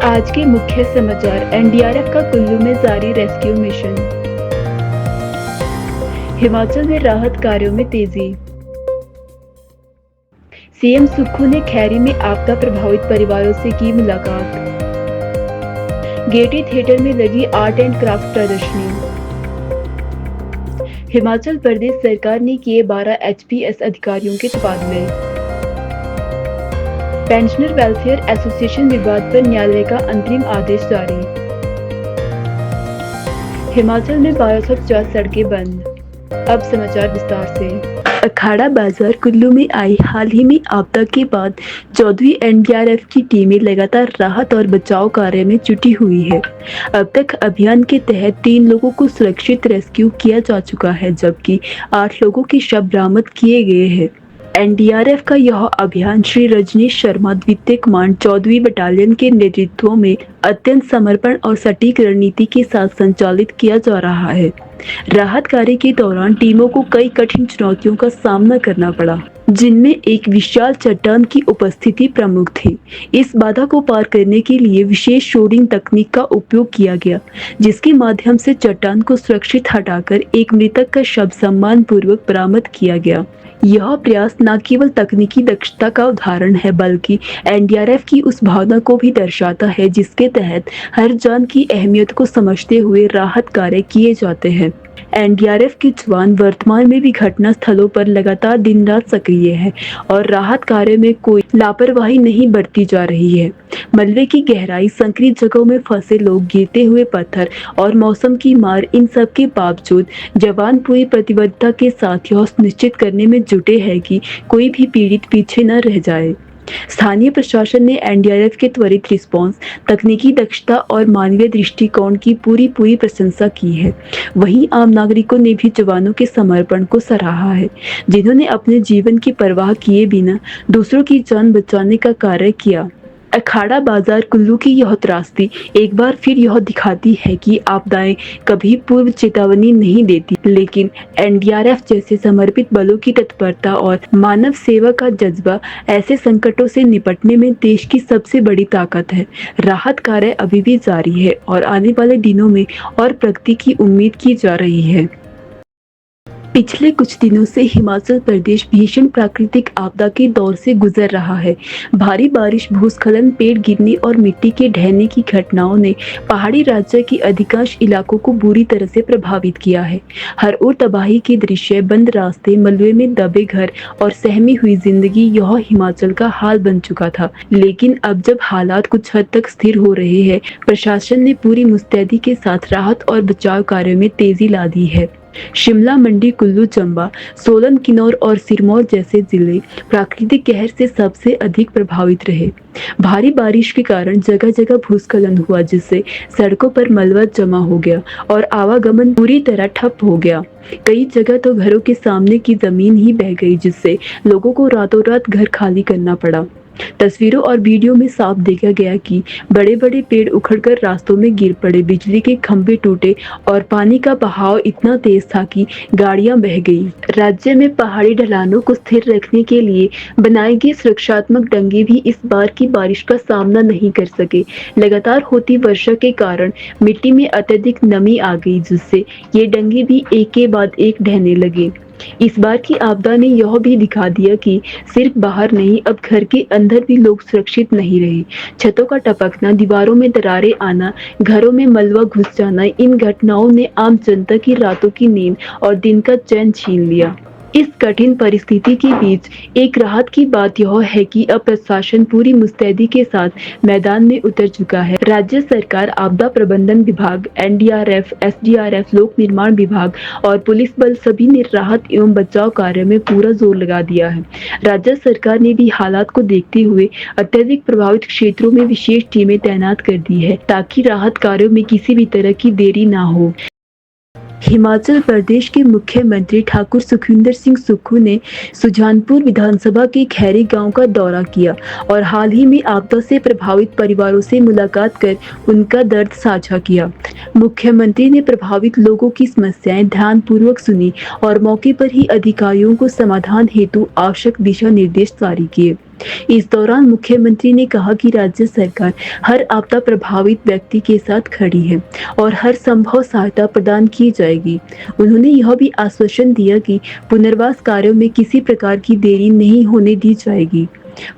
आज के मुख्य समाचार। एनडीआरएफ का कुल्लू में जारी रेस्क्यू मिशन। हिमाचल में राहत कार्यों में तेजी। सीएम सुक्खू ने खैरी में आपदा प्रभावित परिवारों से की मुलाकात। गेयटी थिएटर में लगी आर्ट एंड क्राफ्ट प्रदर्शनी। हिमाचल प्रदेश सरकार ने किए 12 एचपीएस अधिकारियों के तबादले। पेंशनर वेलफेयर एसोसिएशन विवाद पर न्यायालय का अंतरिम आदेश जारी। हिमाचल में 1250 सड़कें बंद। अब समाचार विस्तार से। अखाड़ा बाजार कुल्लू में आई हाल ही में आपदा के बाद 14वीं एनडीआरएफ की टीमें लगातार राहत और बचाव कार्य में जुटी हुई है। अब तक अभियान के तहत 3 लोगों को सुरक्षित रेस्क्यू किया जा चुका है, जबकि 8 लोगों के शव बरामद किए गए हैं। एनडीआरएफ का यह अभियान श्री रजनीश शर्मा द्वितीय कमांड 14वीं बटालियन के नेतृत्व में अत्यंत समर्पण और सटीक रणनीति के साथ संचालित किया जा रहा है। राहत कार्य के दौरान टीमों को कई कठिन चुनौतियों का सामना करना पड़ा, जिनमें एक विशाल चट्टान की उपस्थिति प्रमुख थी। इस बाधा को पार करने के लिए विशेष शोरिंग तकनीक का उपयोग किया गया, जिसके माध्यम से चट्टान को सुरक्षित हटाकर एक मृतक का शव सम्मानपूर्वक बरामद किया गया। यह प्रयास न केवल तकनीकी दक्षता का उदाहरण है, बल्कि एनडीआरएफ की उस भावना को भी दर्शाता है जिसके तहत हर जान की अहमियत को समझते हुए राहत कार्य किए जाते हैं। एनडीआरएफ के जवान वर्तमान में भी घटना स्थलों पर लगातार दिन रात सक्रिय है और राहत कार्य में कोई लापरवाही नहीं बरती जा रही है। मलबे की गहराई, संकरी जगहों में फंसे लोग, गिरते हुए पत्थर और मौसम की मार, इन सब के बावजूद जवान पूरी प्रतिबद्धता के साथ यह सुनिश्चित करने में जुटे हैं कि कोई भी पीड़ित पीछे न रह जाए। स्थानीय प्रशासन ने एनडीआरएफ के त्वरित रिस्पांस, तकनीकी दक्षता और मानवीय दृष्टिकोण की पूरी प्रशंसा की है। वहीं आम नागरिकों ने भी जवानों के समर्पण को सराहा है, जिन्होंने अपने जीवन की परवाह किए बिना दूसरों की जान बचाने का कार्य किया। अखाड़ा बाजार कुल्लू की यह त्रासदी एक बार फिर यह दिखाती है कि आपदाएं कभी पूर्व चेतावनी नहीं देती, लेकिन एनडीआरएफ जैसे समर्पित बलों की तत्परता और मानव सेवा का जज्बा ऐसे संकटों से निपटने में देश की सबसे बड़ी ताकत है। राहत कार्य अभी भी जारी है और आने वाले दिनों में और प्रगति की उम्मीद की जा रही है। पिछले कुछ दिनों से हिमाचल प्रदेश भीषण प्राकृतिक आपदा के दौर से गुजर रहा है। भारी बारिश, भूस्खलन, पेड़ गिरने और मिट्टी के ढहने की घटनाओं ने पहाड़ी राज्य के अधिकांश इलाकों को बुरी तरह से प्रभावित किया है। हर ओर तबाही के दृश्य, बंद रास्ते, मलबे में दबे घर और सहमी हुई जिंदगी, यह हिमाचल का हाल बन चुका था। लेकिन अब जब हालात कुछ हद तक स्थिर हो रहे हैं, प्रशासन ने पूरी मुस्तैदी के साथ राहत और बचाव कार्यों में तेजी ला दी है। शिमला, मंडी, कुल्लू, चंबा, सोलन, किन्नौर और सिरमौर जैसे जिले प्राकृतिक कहर से सबसे अधिक प्रभावित रहे। भारी बारिश के कारण जगह जगह भूस्खलन हुआ, जिससे सड़कों पर मलबा जमा हो गया और आवागमन पूरी तरह ठप हो गया। कई जगह तो घरों के सामने की जमीन ही बह गई, जिससे लोगों को रातों रात घर खाली करना पड़ा। तस्वीरों और वीडियो में साफ देखा गया कि बड़े बड़े पेड़ उखड़कर रास्तों में गिर पड़े, बिजली के खंभे टूटे और पानी का बहाव इतना तेज था कि गाड़ियां बह गईं। राज्य में पहाड़ी ढलानों को स्थिर रखने के लिए बनाए गए सुरक्षात्मक डंगे भी इस बार की बारिश का सामना नहीं कर सके। लगातार होती वर्षा के कारण मिट्टी में अत्यधिक नमी आ गई, जिससे ये डंगे भी एक के बाद एक ढहने लगे। इस बार की आपदा ने यह भी दिखा दिया कि सिर्फ बाहर नहीं, अब घर के अंदर भी लोग सुरक्षित नहीं रहे। छतों का टपकना, दीवारों में दरारें आना, घरों में मलबा घुस जाना, इन घटनाओं ने आम जनता की रातों की नींद और दिन का चैन छीन लिया। इस कठिन परिस्थिति के बीच एक राहत की बात यह है कि अब प्रशासन पूरी मुस्तैदी के साथ मैदान में उतर चुका है। राज्य सरकार, आपदा प्रबंधन विभाग, एनडीआरएफ, एसडीआरएफ, लोक निर्माण विभाग और पुलिस बल सभी ने राहत एवं बचाव कार्य में पूरा जोर लगा दिया है। राज्य सरकार ने भी हालात को देखते हुए अत्यधिक प्रभावित क्षेत्रों में विशेष टीमें तैनात कर दी है, ताकि राहत कार्यों में किसी भी तरह की देरी न हो। हिमाचल प्रदेश के मुख्यमंत्री ठाकुर सुखविंदर सिंह सुक्खू ने सुजानपुर विधानसभा के खैरी गांव का दौरा किया और हाल ही में आपदा से प्रभावित परिवारों से मुलाकात कर उनका दर्द साझा किया। मुख्यमंत्री ने प्रभावित लोगों की समस्याएं ध्यानपूर्वक सुनी और मौके पर ही अधिकारियों को समाधान हेतु आवश्यक दिशा निर्देश जारी किए। इस दौरान मुख्यमंत्री ने कहा कि राज्य सरकार हर आपदा प्रभावित व्यक्ति के साथ खड़ी है और हर संभव सहायता प्रदान की जाएगी। उन्होंने यह भी आश्वासन दिया कि पुनर्वास कार्यों में किसी प्रकार की देरी नहीं होने दी जाएगी।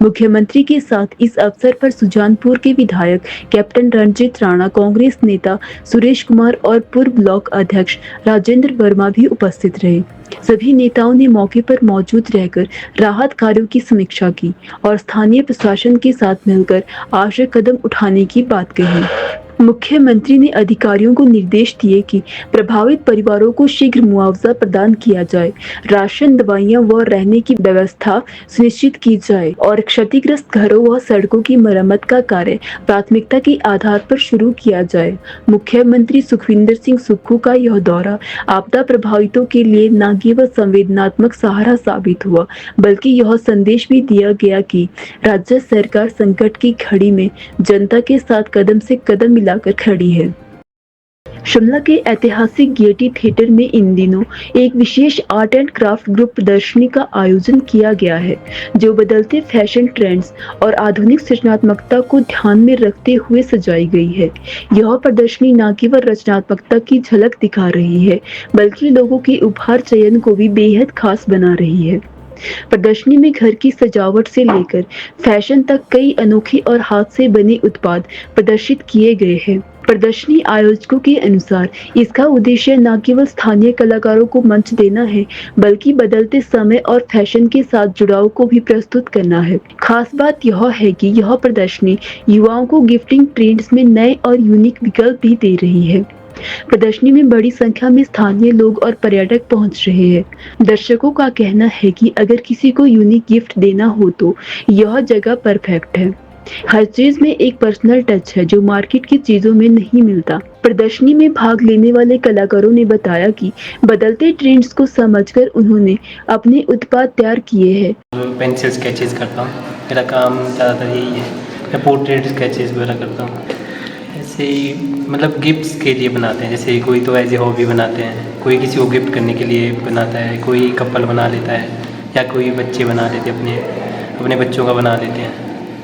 मुख्यमंत्री के साथ इस अवसर पर सुजानपुर के विधायक कैप्टन रंजीत राणा, कांग्रेस नेता सुरेश कुमार और पूर्व ब्लॉक अध्यक्ष राजेंद्र वर्मा भी उपस्थित रहे। सभी नेताओं ने मौके पर मौजूद रहकर राहत कार्यों की समीक्षा की और स्थानीय प्रशासन के साथ मिलकर आवश्यक कदम उठाने की बात कही। मुख्यमंत्री ने अधिकारियों को निर्देश दिए कि प्रभावित परिवारों को शीघ्र मुआवजा प्रदान किया जाए, राशन, दवाइयां व रहने की व्यवस्था सुनिश्चित की जाए और क्षतिग्रस्त घरों व सड़कों की मरम्मत का कार्य प्राथमिकता के आधार पर शुरू किया जाए। मुख्यमंत्री सुखविंदर सिंह सुक्खू का यह दौरा आपदा प्रभावितों के लिए न केवल संवेदनात्मक सहारा साबित हुआ, बल्कि यह संदेश भी दिया गया कि राज्य सरकार संकट की घड़ी में जनता के साथ कदम से कदम मिलाकर खड़ी है। शिमला के ऐतिहासिक गेयटी थिएटर में इन दिनों एक विशेष आर्ट एंड क्राफ्ट ग्रुप प्रदर्शनी का आयोजन किया गया है, जो बदलते फैशन ट्रेंड्स और आधुनिक सृजनात्मकता को ध्यान में रखते हुए सजाई गई है। यह प्रदर्शनी न केवल रचनात्मकता की झलक दिखा रही है, बल्कि लोगों के उपहार चयन को भी बेहद खास बना रही है। प्रदर्शनी में घर की सजावट से लेकर फैशन तक कई अनोखे और हाथ से बने उत्पाद प्रदर्शित किए गए हैं। प्रदर्शनी आयोजकों के अनुसार इसका उद्देश्य न केवल स्थानीय कलाकारों को मंच देना है, बल्कि बदलते समय और फैशन के साथ जुड़ाव को भी प्रस्तुत करना है। खास बात यह है कि यह प्रदर्शनी युवाओं को गिफ्टिंग ट्रेंड्स में नए और यूनिक विकल्प भी दे रही है। प्रदर्शनी में बड़ी संख्या में स्थानीय लोग और पर्यटक पहुंच रहे हैं। दर्शकों का कहना है कि अगर किसी को यूनिक गिफ्ट देना हो तो यह जगह परफेक्ट है। हर चीज में एक पर्सनल टच है जो मार्केट की चीजों में नहीं मिलता। प्रदर्शनी में भाग लेने वाले कलाकारों ने बताया कि बदलते ट्रेंड्स को समझकर उन्होंने अपने उत्पाद तैयार किए हैं। पेंसिल स्केचेस करता हूँ, मेरा काम ज़्यादातर यही है। मैं पोर्ट्रेट स्केचेस वगैरह करता हूँ। ऐसे ही मतलब गिफ्ट्स के लिए बनाते हैं, जैसे कोई तो एज ए हॉबी बनाते हैं, कोई किसी को गिफ्ट करने के लिए बनाता है, कोई कपल बना लेता है या कोई बच्चे बना लेते हैं, अपने बच्चों का बना लेते हैं।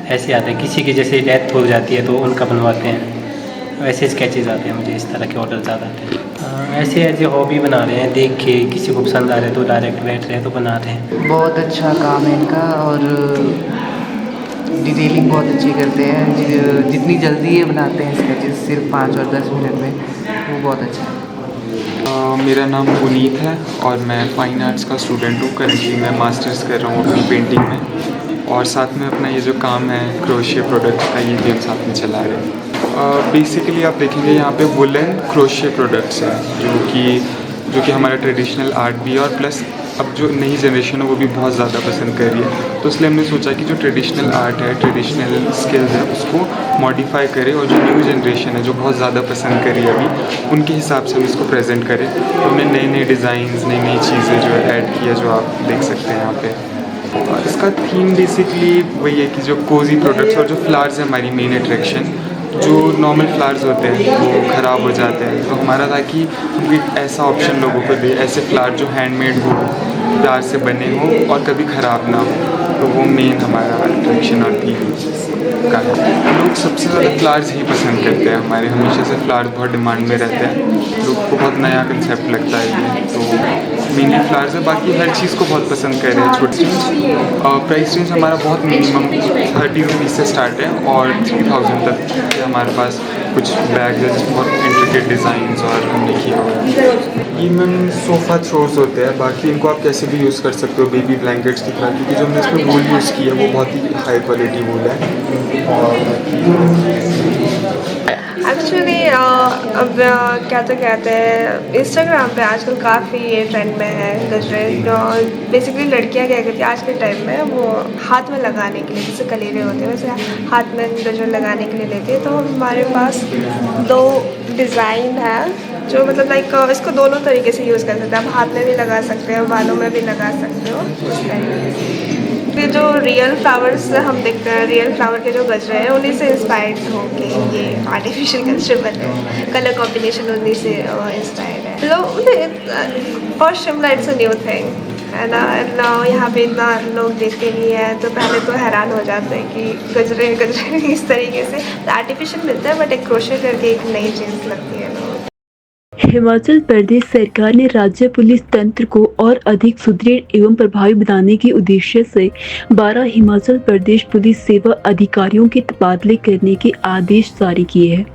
ऐसे आते हैं, किसी की जैसे डेथ हो जाती है तो उनका बनवाते हैं। वैसे स्केचेस आते हैं, मुझे इस तरह के ऑर्डर ज़्यादा आते हैं। ऐसे एज ए हॉबी बना रहे हैं, देख के किसी को पसंद आ रहा है तो डायरेक्ट बैठ रहे हैं तो बना रहे हैं। बहुत अच्छा काम है इनका और डिटेलिंग बहुत अच्छी करते हैं। जितनी जल्दी ये बनाते हैं स्केचेस सिर्फ 5 और 10 मिनट में, वो बहुत अच्छा है। मेरा नाम पुनीत है और मैं फ़ाइन आर्ट्स का स्टूडेंट हूँ। करेंटली मैं मास्टर्स कर रहा हूँ अपनी पेंटिंग में और साथ में अपना ये जो काम है क्रोशिया प्रोडक्ट्स का, ये भी हम साथ में चला रहे हैं। बेसिकली आप देखेंगे यहाँ पे वुलन क्रोशिया प्रोडक्ट्स है जो कि हमारा ट्रेडिशनल आर्ट भी है और प्लस अब जो नई जनरेशन है वो भी बहुत ज़्यादा पसंद कर रही है। तो इसलिए हमने सोचा कि जो ट्रेडिशनल आर्ट है, ट्रेडिशनल स्किल्स है, उसको मॉडिफाई करें और जो न्यू जनरेशन है जो बहुत ज़्यादा पसंद कर रही है अभी, उनके हिसाब से हम इसको प्रेजेंट करें। तो हमने नए नए डिज़ाइंस, नई नई चीज़ें जो है ऐड किया, जो आप देख सकते हैं यहाँ पे। और इसका थीम बेसिकली वही है कि जो कोजी प्रोडक्ट्स और जो फ्लावर्स है हमारी मेन अट्रैक्शन, जो नॉर्मल फ्लावर्स होते हैं वो ख़राब हो जाते हैं, तो हमारा था कि हम एक ऐसा ऑप्शन लोगों को दे, ऐसे फ्लावर जो हैंडमेड हो, प्यार से बने हो और कभी ख़राब ना हो। तो वो मेन हमारा अट्रैक्शन और थीम का है। लोग सबसे ज़्यादा फ्लावर्स ही पसंद करते हैं हमारे, हमेशा से फ्लावर्स बहुत डिमांड में रहते हैं। लोग को बहुत नया कंसेप्ट लगता है ये, तो मेनली फ्लावर्स है। बाकी हर चीज़ को बहुत पसंद कर रहे हैं। छोटी प्राइस रेंज हमारा बहुत मिनिमम 30 रुपीज़ से स्टार्ट है और 3000 तक हमारे पास कुछ बैग है जिसमें बहुत इंट्रिकेट डिज़ाइंस और हमने किया हुआ है। ये मैम सोफ़ा थ्रोज होते हैं, बाकी इनको आप कैसे भी यूज़ कर सकते हो बेबी ब्लैंकेट्स की तरह, क्योंकि जो हमने इसमें वूल यूज़ की है वो बहुत ही हाई क्वालिटी वूल है। एक्चुअली अब क्या तो कहते हैं, इंस्टाग्राम पे आजकल काफ़ी ये ट्रेंड में है गजरे। बेसिकली लड़कियां क्या करती हैं आज के टाइम में, वो हाथ में लगाने के लिए, जैसे कलीरे होते हैं वैसे हाथ में गजरे लगाने के लिए लेती है। तो हमारे पास 2 डिज़ाइन है जो मतलब लाइक इसको दोनों तरीके से यूज़ कर सकते हैं। आप हाथ में भी लगा सकते हो, बालों में भी लगा सकते हो, उस तरीके से। ये जो रियल फ्लावर्स हम देखते हैं, रियल फ्लावर के जो गजरे हैं उन्हीं से इंस्पायर्ड होके ये आर्टिफिशियल गजरे बने हैं। कलर कॉम्बिनेशन उन्हीं से इंस्पायर्ड है। For Shimla it's a new thing. है ना। यहाँ पे इतना लोग देखते नहीं है तो पहले तो हैरान हो जाते हैं कि गजरे गजरे इस तरीके से आर्टिफिशियल मिलता है, बट एक क्रोशे करके एक नई चीज़ लगती है लोगों को। हिमाचल प्रदेश सरकार ने राज्य पुलिस तंत्र को और अधिक सुदृढ़ एवं प्रभावी बनाने के उद्देश्य से 12 हिमाचल प्रदेश पुलिस सेवा अधिकारियों के तबादले करने के आदेश जारी किए हैं।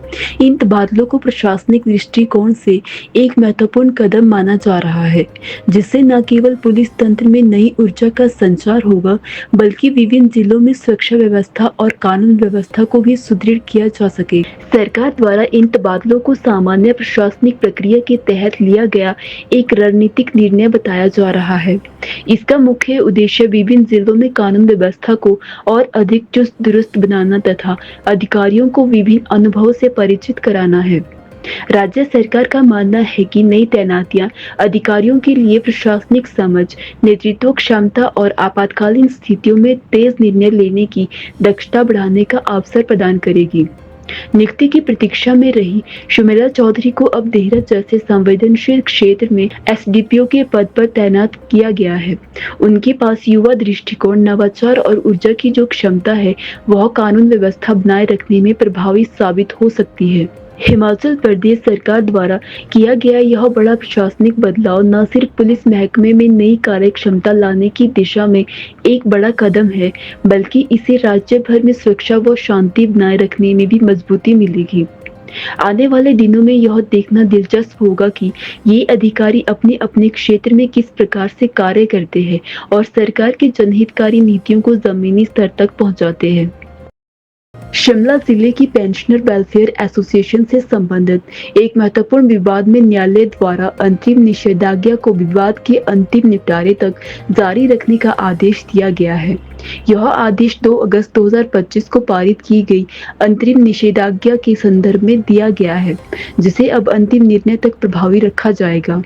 इन तबादलों को प्रशासनिक दृष्टिकोण से एक महत्वपूर्ण कदम माना जा रहा है, जिससे न केवल पुलिस तंत्र में नई ऊर्जा का संचार होगा, बल्कि विभिन्न जिलों में सुरक्षा व्यवस्था और कानून व्यवस्था को भी सुदृढ़ किया जा सके। सरकार द्वारा इन तबादलों को सामान्य प्रशासनिक प्रक्रिया के तहत लिया गया एक रणनीतिक निर्णय बताया जा रहा है। इसका मुख्य उद्देश्य विभिन्न जिलों में कानून व्यवस्था को और अधिक चुस्त दुरुस्त बनाना तथा अधिकारियों को विभिन्न अनुभवों से परिचित कराना है। राज्य सरकार का मानना है कि नई तैनातियां अधिकारियों के लिए प्रशासनिक समझ, नेतृत्व क्षमता और आपातकालीन स्थितियों में तेज निर्णय लेने की दक्षता बढ़ाने का अवसर प्रदान करेगी। नियुक्ति की प्रतीक्षा में रही शुमेला चौधरी को अब देहरा जैसे संवेदनशील क्षेत्र में एसडीपीओ के पद पर तैनात किया गया है। उनके पास युवा दृष्टिकोण, नवाचार और ऊर्जा की जो क्षमता है, वह कानून व्यवस्था बनाए रखने में प्रभावी साबित हो सकती है। हिमाचल प्रदेश सरकार द्वारा किया गया यह बड़ा प्रशासनिक बदलाव न सिर्फ पुलिस महकमे में नई कार्य क्षमता लाने की दिशा में एक बड़ा कदम है, बल्कि इसे राज्य भर में सुरक्षा व शांति बनाए रखने में भी मजबूती मिलेगी। आने वाले दिनों में यह देखना दिलचस्प होगा कि ये अधिकारी अपने अपने क्षेत्र में किस प्रकार से कार्य करते हैं और सरकार की जनहितकारी नीतियों को जमीनी स्तर तक पहुंचाते हैं। शिमला जिले की पेंशनर वेलफेयर एसोसिएशन से संबंधित एक महत्वपूर्ण विवाद में न्यायालय द्वारा अंतरिम निषेधाज्ञा को विवाद के अंतिम निपटारे तक जारी रखने का आदेश दिया गया है। यह आदेश 2 अगस्त 2025 को पारित की गई अंतरिम निषेधाज्ञा के संदर्भ में दिया गया है, जिसे अब अंतिम निर्णय तक प्रभावी रखा जाएगा।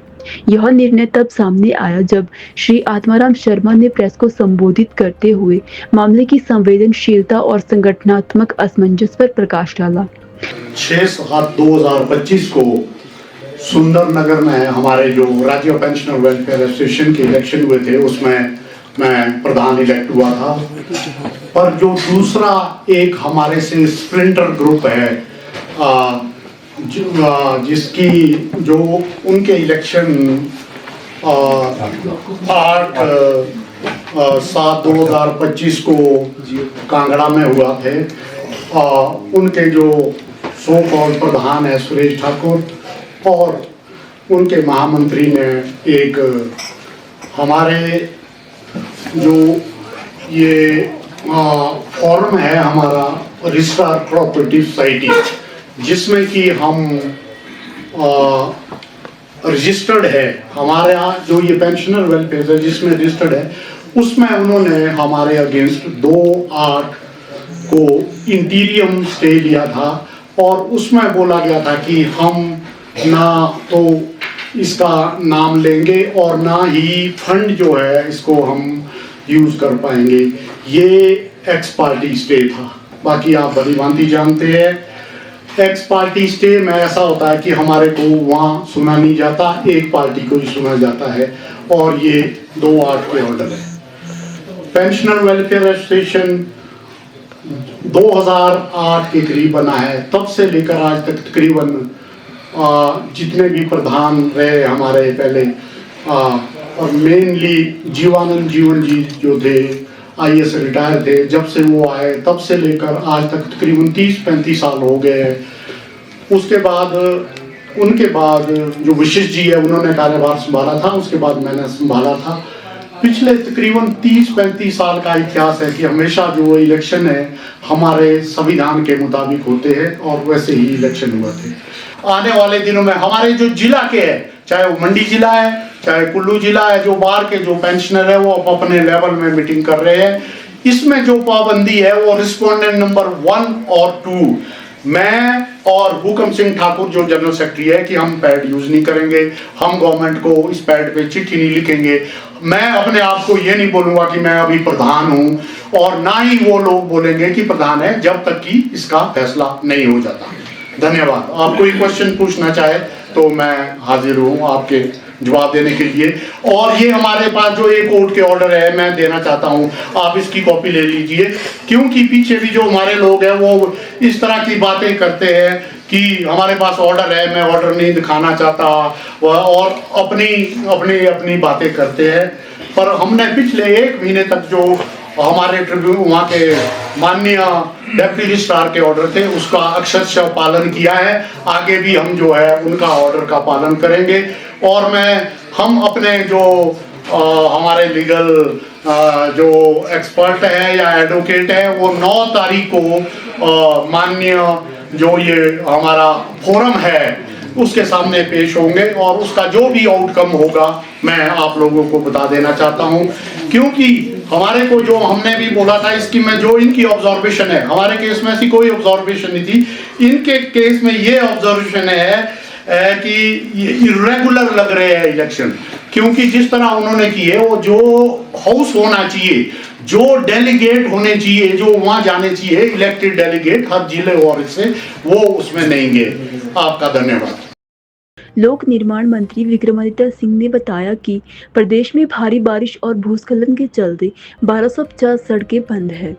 यह निर्णय तब सामने आया जब श्री आत्माराम शर्मा ने प्रेस को संबोधित करते हुए मामले की संवेदनशीलता और संगठनात्मक असमंजस पर प्रकाश डाला। 6/7/2025 को सुंदरनगर में हमारे जो राज्य पेंशनर वेलफेयर एसोसिएशन के इलेक्शन हुए थे, उसमें मैं प्रधान इलेक्ट हुआ था। पर जो दूसरा एक हमारे से स्प्रिंटर ग्रुप है जिसकी जो उनके इलेक्शन 8/7/2025 को कांगड़ा में हुआ थे, उनके जो सो कॉल्ड प्रधान है सुरेश ठाकुर और उनके महामंत्री ने एक हमारे जो ये फॉर्म है हमारा रजिस्ट्रार कोऑपरेटिव सोसाइटी, जिसमें कि हम रजिस्टर्ड है, हमारे यहाँ जो ये पेंशनर वेलफेयर है जिसमें रजिस्टर्ड है, उसमें उन्होंने हमारे अगेंस्ट 2/8 को इंटीरियम स्टे लिया था और उसमें बोला गया था कि हम ना तो इसका नाम लेंगे और ना ही फंड जो है इसको हम यूज कर पाएंगे। ये एक्स पार्टी स्टे था। बाकी आप भली भांति जानते हैं एक्स पार्टी स्टे में ऐसा होता है कि हमारे को वहाँ सुना नहीं जाता, एक पार्टी को ही सुना जाता है और ये 2/8 के ऑर्डर है। पेंशनर वेलफेयर एसोसिएशन 2008 के करीब बना है, तब से लेकर आज तक तकरीबन जितने भी प्रधान रहे हमारे पहले और मेनली जीवानंद जीवन जी जो थे IAS रिटायर थे, जब से वो आए तब से लेकर आज तक तकरीबन 30-35 साल हो गए हैं। उसके बाद उनके बाद जो विशिष्ट जी है उन्होंने कार्यभार संभाला था, उसके बाद मैंने संभाला था। पिछले तकरीबन 30-35 साल का इतिहास है कि हमेशा जो इलेक्शन है हमारे संविधान के मुताबिक होते हैं और वैसे ही इलेक्शन हुए थे। आने वाले दिनों में हमारे जो जिला के है, चाहे वो मंडी जिला है चाहे कुल्लू जिला है, जो बाहर के जो पेंशनर है वो अपने लेवल में मीटिंग कर रहे हैं। इसमें जो पाबंदी है वो रिस्पोंडेंट नंबर 1 और 2 मैं और हुकम सिंह ठाकुर जो जनरल सेक्रेटरी है कि हम पैड यूज नहीं करेंगे, हम गवर्नमेंट को इस पैड पे चिट्ठी नहीं लिखेंगे। मैं अपने आप को ये नहीं बोलूंगा कि मैं अभी प्रधान हूं और ना ही वो लोग बोलेंगे कि प्रधान है जब तक कि इसका फैसला नहीं हो जाता। धन्यवाद। आप कोई क्वेश्चन पूछना चाहे तो मैं हाजिर हूँ आपके जवाब देने के लिए। और ये हमारे पास जो एक कोर्ट के ऑर्डर है मैं देना चाहता हूँ, आप इसकी कॉपी ले लीजिए, क्योंकि पीछे भी जो हमारे लोग हैं वो इस तरह की बातें करते हैं कि हमारे पास ऑर्डर है, मैं ऑर्डर नहीं दिखाना चाहता, और अपनी अपनी अपनी बातें करते हैं। पर हमने पिछले 1 महीने तक जो हमारे ट्रिब्यूनल वहाँ के माननीय डेप्यूटी रजिस्ट्रार के ऑर्डर थे उसका अक्षरशः पालन किया है। आगे भी हम जो है उनका ऑर्डर का पालन करेंगे। और हम अपने जो हमारे लीगल जो एक्सपर्ट है या एडवोकेट है वो 9 तारीख को माननीय जो ये हमारा फोरम है उसके सामने पेश होंगे, और उसका जो भी आउटकम होगा मैं आप लोगों को बता देना चाहता हूं। क्योंकि हमारे को जो हमने भी बोला था इसकी में जो इनकी ऑब्जर्वेशन है, हमारे केस में ऐसी कोई ऑब्जर्वेशन नहीं थी, इनके केस में ये ऑब्जर्वेशन है कि इरेगुलर लग रहे हैं इलेक्शन। क्योंकि जिस तरह उन्होंने किए वो जो हाउस होना चाहिए, जो डेलीगेट होने चाहिए, जो वहां जाने चाहिए इलेक्टेड डेलीगेट हर जिले और इससे, वो उसमें नहीं गए। आपका धन्यवाद। लोक निर्माण मंत्री विक्रमादित्य सिंह ने बताया कि प्रदेश में भारी बारिश और भूस्खलन के चलते 1250 सड़कें बंद है।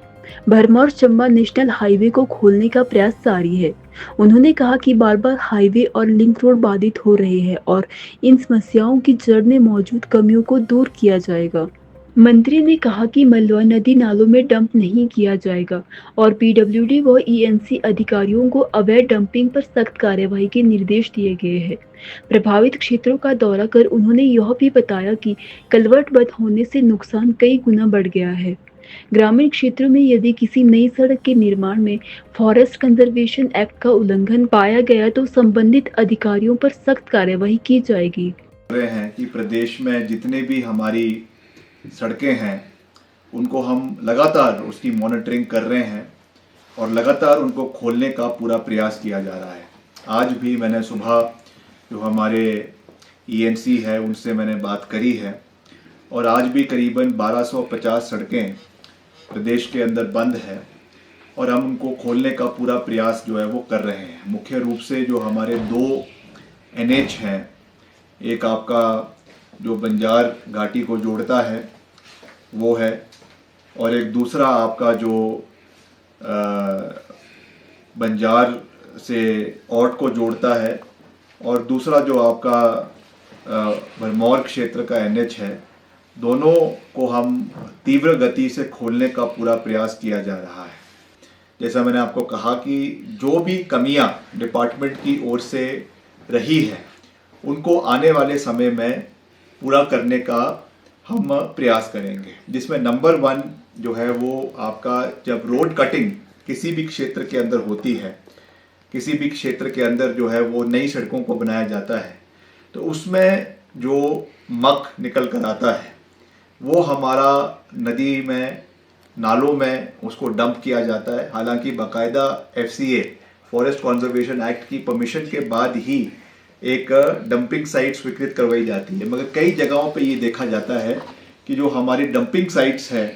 भरमौर चंबा नेशनल हाईवे को खोलने का प्रयास जारी है। उन्होंने कहा कि बार बार हाईवे और लिंक रोड बाधित हो रहे हैं और इन समस्याओं की जड़ में मौजूद कमियों को दूर किया जाएगा। मंत्री ने कहा कि मलवा नदी नालों में डंप नहीं किया जाएगा और पीडब्ल्यूडी व ईएनसी अधिकारियों को अवैध डंपिंग पर सख्त कार्यवाही के निर्देश दिए गए हैं। प्रभावित क्षेत्रों का दौरा कर उन्होंने यह भी बताया कि कलवर्ट बंद होने से नुकसान कई गुना बढ़ गया है। ग्रामीण क्षेत्रों में यदि किसी नई सड़क के निर्माण में फॉरेस्ट कंजर्वेशन एक्ट का उल्लंघन पाया गया तो संबंधित अधिकारियों पर सख्त कार्यवाही की जाएगी। रहे हैं कि प्रदेश में जितने भी हमारी सड़कें हैं उनको हम लगातार उसकी मॉनिटरिंग कर रहे हैं और लगातार उनको खोलने का पूरा प्रयास किया जा रहा है। आज भी मैंने सुबह जो हमारे ईएनसी है उनसे मैंने बात करी है और आज भी करीबन 1250 सड़कें प्रदेश के अंदर बंद है और हम उनको खोलने का पूरा प्रयास जो है वो कर रहे हैं। मुख्य रूप से जो हमारे 2 NH हैं, एक आपका जो बंजार घाटी को जोड़ता है वो है और एक दूसरा आपका जो बंजार से औट को जोड़ता है और दूसरा जो आपका भरमौर क्षेत्र का NH है। दोनों को हम तीव्र गति से खोलने का पूरा प्रयास किया जा रहा है। जैसा मैंने आपको कहा कि जो भी कमियां डिपार्टमेंट की ओर से रही है उनको आने वाले समय में पूरा करने का हम प्रयास करेंगे, जिसमें नंबर 1 जो है वो आपका जब रोड कटिंग किसी भी क्षेत्र के अंदर होती है, किसी भी क्षेत्र के अंदर जो है वो नई सड़कों को बनाया जाता है तो उसमें जो मक निकल कर आता है वो हमारा नदी में नालों में उसको डंप किया जाता है। हालांकि बाकायदा FCA फॉरेस्ट कंजर्वेशन एक्ट की परमिशन के बाद ही एक डंपिंग साइट स्वीकृत करवाई जाती है, मगर कई जगहों पे ये देखा जाता है कि जो हमारी डंपिंग साइट्स है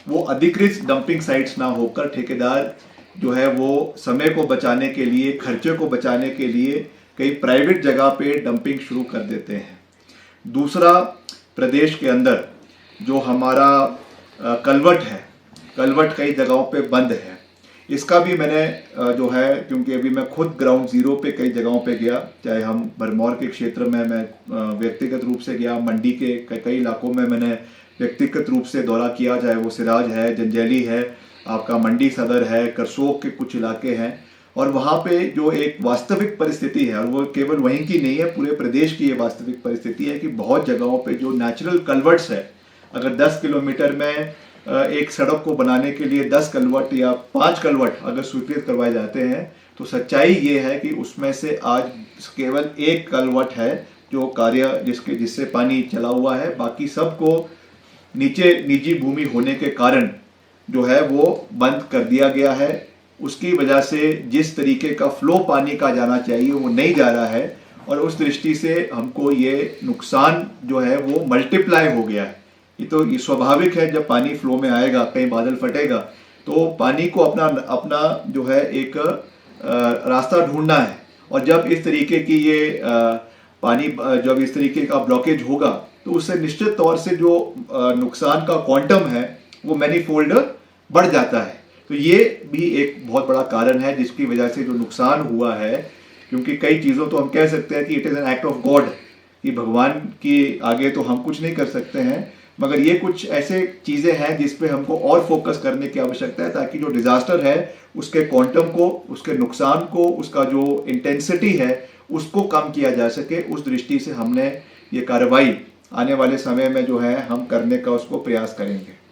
वो अधिकृत डंपिंग साइट्स ना होकर ठेकेदार जो है वो समय को बचाने के लिए, खर्चे को बचाने के लिए कई प्राइवेट जगह पे डंपिंग शुरू कर देते हैं। दूसरा, प्रदेश के अंदर जो हमारा कलवट है, कलवट कई जगहों पे बंद है। इसका भी मैंने जो है, क्योंकि अभी मैं खुद ग्राउंड जीरो पे कई जगहों पे गया, चाहे हम भरमौर के क्षेत्र में मैं व्यक्तिगत रूप से गया, मंडी के कई इलाकों में मैंने व्यक्तिगत रूप से दौरा किया, चाहे वो सिराज है, जंजैली है, आपका मंडी सदर है, करसोग के कुछ इलाके हैं। और वहाँ पे जो एक वास्तविक परिस्थिति है, और वो केवल वहीं की नहीं है, पूरे प्रदेश की ये वास्तविक परिस्थिति है कि बहुत जगहों पे जो नेचुरल कलवर्ट्स है, अगर 10 किलोमीटर में एक सड़क को बनाने के लिए 10 कलवट या 5 कलवट अगर स्वीकृत करवाए जाते हैं तो सच्चाई ये है कि उसमें से आज केवल 1 कलवट है जो कार्य जिससे पानी चला हुआ है। बाकी सबको नीचे निजी भूमि होने के कारण जो है वो बंद कर दिया गया है। उसकी वजह से जिस तरीके का फ्लो पानी का जाना चाहिए वो नहीं जा रहा है और उस दृष्टि से हमको ये नुकसान जो है वो मल्टीप्लाई हो गया है। ये तो ये स्वाभाविक है, जब पानी फ्लो में आएगा, कहीं बादल फटेगा तो पानी को अपना जो है एक रास्ता ढूंढना है। और जब इस तरीके की ये पानी जब इस तरीके का ब्लॉकेज होगा तो उससे निश्चित तौर से जो नुकसान का क्वांटम है वो मैनीफोल्ड बढ़ जाता है। तो ये भी एक बहुत बड़ा कारण है जिसकी वजह से जो नुकसान हुआ है, क्योंकि कई चीज़ों तो हम कह सकते हैं कि it is an act of God, कि भगवान के आगे तो हम कुछ नहीं कर सकते हैं, मगर ये कुछ ऐसे चीज़ें हैं जिस पे हमको और फोकस करने की आवश्यकता है ताकि जो डिज़ास्टर है उसके क्वांटम को, उसके नुकसान को, उसका जो इंटेंसिटी है उसको कम किया जा सके। उस दृष्टि से हमने ये कार्रवाई आने वाले समय में जो है हम करने का उसको प्रयास करेंगे।